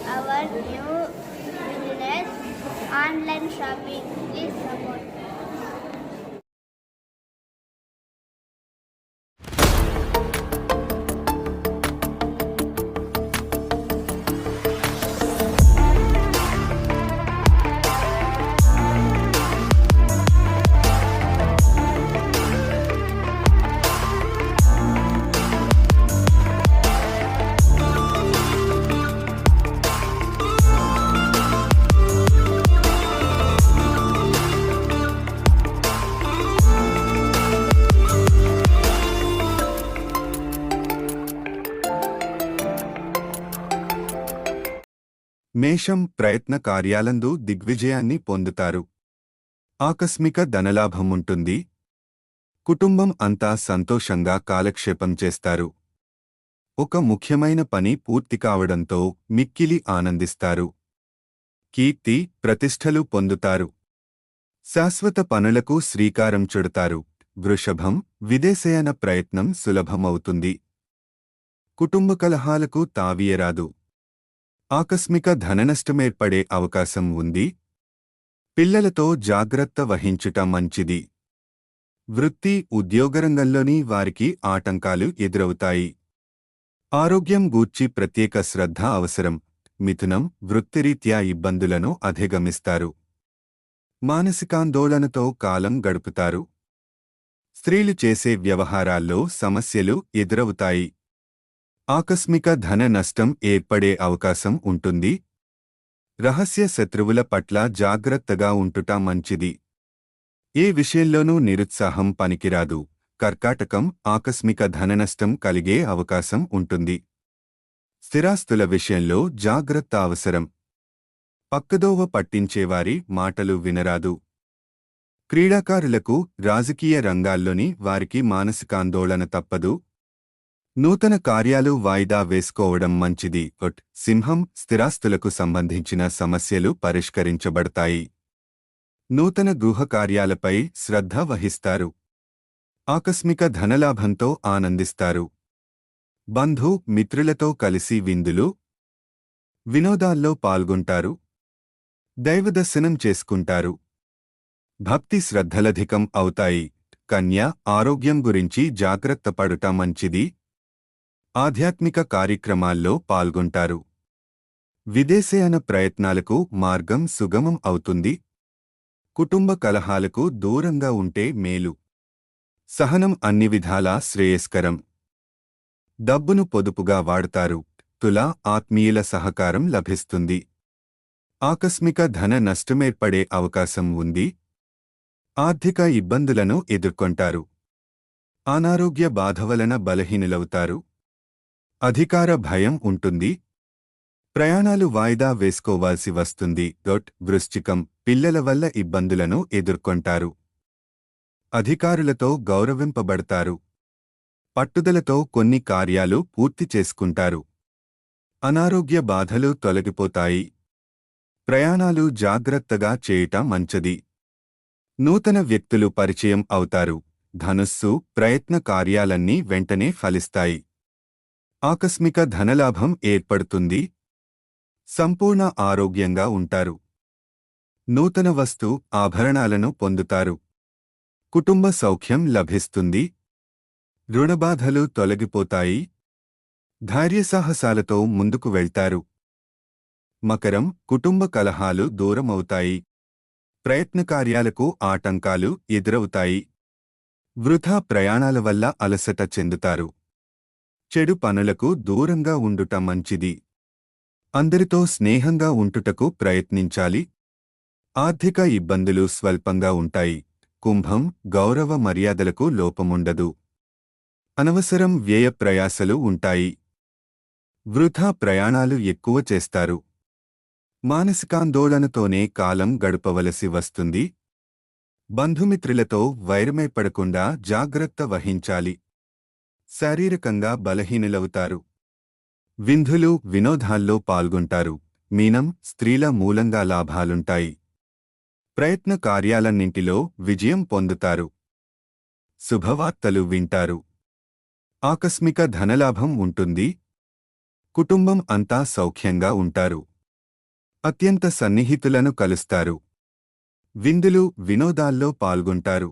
our new business, online shopping. Please support. మేషం ప్రయత్న కార్యాలందు దిగ్విజయాన్ని పొందుతారు. ఆకస్మిక ధనలాభముంటుంది. కుటుంబం అంతా సంతోషంగా కాలక్షేపం చేస్తారు. ఒక ముఖ్యమైన పని పూర్తి కావడంతో మిక్కిలి ఆనందిస్తారు. కీర్తి ప్రతిష్టలు పొందుతారు. శాశ్వత పనులకు శ్రీకారం చుడతారు. వృషభం విదేశయాన ప్రయత్నం సులభమవుతుంది. కుటుంబ కలహాలకు తావీయరాదు. ఆకస్మిక ధననష్టమేర్పడే అవకాశం ఉంది. పిల్లలతో జాగ్రత్త వహించుట మంచిది. వృత్తి ఉద్యోగరంగంలోని వారికి ఆటంకాలు ఎదురవుతాయి. ఆరోగ్యం గూర్చి ప్రత్యేక శ్రద్ధ అవసరం. మిథునం వృత్తిరీత్యా ఇబ్బందులను అధిగమిస్తారు. మానసికాందోళనతో కాలం గడుపుతారు. స్త్రీలు చేసే వ్యవహారాల్లో సమస్యలు ఎదురవుతాయి. ఆకస్మిక ధన నష్టం ఏర్పడే అవకాశం ఉంటుంది. రహస్య శత్రువుల పట్ల జాగ్రత్తగా ఉంటుట మంచిది. ఏ విషయంలోనూ నిరుత్సాహం పనికిరాదు. కర్కాటకం ఆకస్మిక ధననష్టం కలిగే అవకాశం ఉంటుంది. స్థిరాస్తుల విషయంలో జాగ్రత్త అవసరం. పక్కదోవ పట్టించేవారి మాటలు వినరాదు. క్రీడాకారులకు రాజకీయ రంగాల్లోని వారికి మానసికాందోళన తప్పదు. నూతన కార్యాలు వాయిదా వేసుకోవడం మంచిది. సింహం స్థిరాస్తులకు సంబంధించిన సమస్యలు పరిష్కరించబడతాయి. నూతన గృహ కార్యాలపై శ్రద్ధ వహిస్తారు. ఆకస్మిక ధనలాభంతో ఆనందిస్తారు. బంధు మిత్రులతో కలిసి విందులు వినోదాల్లో పాల్గొంటారు. దైవదర్శనం చేసుకుంటారు. భక్తి శ్రద్ధలధికం అవుతాయి. కన్య ఆరోగ్యం గురించి జాగ్రత్త పడుట మంచిది. ఆధ్యాత్మిక కార్యక్రమాల్లో పాల్గొంటారు. విదేశయాన ప్రయత్నాలకు మార్గం సుగమం అవుతుంది. కుటుంబ కలహాలకు దూరంగా ఉంటే మేలు. సహనం అన్ని విధాలా శ్రేయస్కరం. డబ్బును పొదుపుగా వాడుతారు. తుల ఆత్మీయుల సహకారం లభిస్తుంది. ఆకస్మిక ధన నష్టమేర్పడే అవకాశం ఉంది. ఆర్థిక ఇబ్బందులను ఎదుర్కొంటారు. అనారోగ్య బాధ వలన బలహీనులవుతారు. అధికార భయం ఉంటుంది. ప్రయాణాలు వాయిదా వేసుకోవాల్సి వస్తుంది. వృశ్చికం పిల్లల వల్ల ఇబ్బందులను ఎదుర్కొంటారు. అధికారులతో గౌరవింపబడతారు. పట్టుదలతో కొన్ని కార్యాలు పూర్తి చేసుకుంటారు. అనారోగ్య బాధలు తొలగిపోతాయి. ప్రయాణాలు జాగ్రత్తగా చేయుట మంచిది. నూతన వ్యక్తులు పరిచయం అవుతారు. ధనుస్సు ప్రయత్న కార్యాలన్నీ వెంటనే ఫలిస్తాయి. ఆకస్మిక ధనలాభం ఏర్పడుతుంది. సంపూర్ణ ఆరోగ్యంగా ఉంటారు. నూతన వస్తు ఆభరణాలను పొందుతారు. కుటుంబ సౌఖ్యం లభిస్తుంది. రుణబాధలు తొలగిపోతాయి. ధైర్యసాహసాలతో ముందుకు వెళ్తారు. మకరం కుటుంబ కలహాలు దూరమవుతాయి. ప్రయత్నకార్యాలకు ఆటంకాలు ఎదురవుతాయి. వృథా ప్రయాణాల వల్ల అలసట చెందుతారు. చెడు పనులకు దూరంగా ఉండుట మంచిది. అందరితో స్నేహంగా ఉంటుటకు ప్రయత్నించాలి. ఆర్థిక ఇబ్బందులు స్వల్పంగా ఉంటాయి. కుంభం గౌరవ మర్యాదలకు లోపముండదు. అనవసరం వ్యయ ప్రయాసలు ఉంటాయి. వృథా ప్రయాణాలు ఎక్కువ చేస్తారు. మానసికాందోళనతోనే కాలం గడపవలసి వస్తుంది. బంధుమిత్రులతో వైరమేపడకుండా జాగ్రత్త వహించాలి. శారీరకంగా బలహీనులవుతారు. విందులు వినోదాల్లో పాల్గొంటారు. మీనం స్త్రీల మూలంగా లాభాలుంటాయి. ప్రయత్న కార్యాలన్నింటిలో విజయం పొందుతారు. శుభవార్తలు వింటారు. ఆకస్మిక ధనలాభం ఉంటుంది. కుటుంబం అంతా సౌఖ్యంగా ఉంటారు. అత్యంత సన్నిహితులను కలుస్తారు. విందులు, వినోదాల్లో పాల్గొంటారు.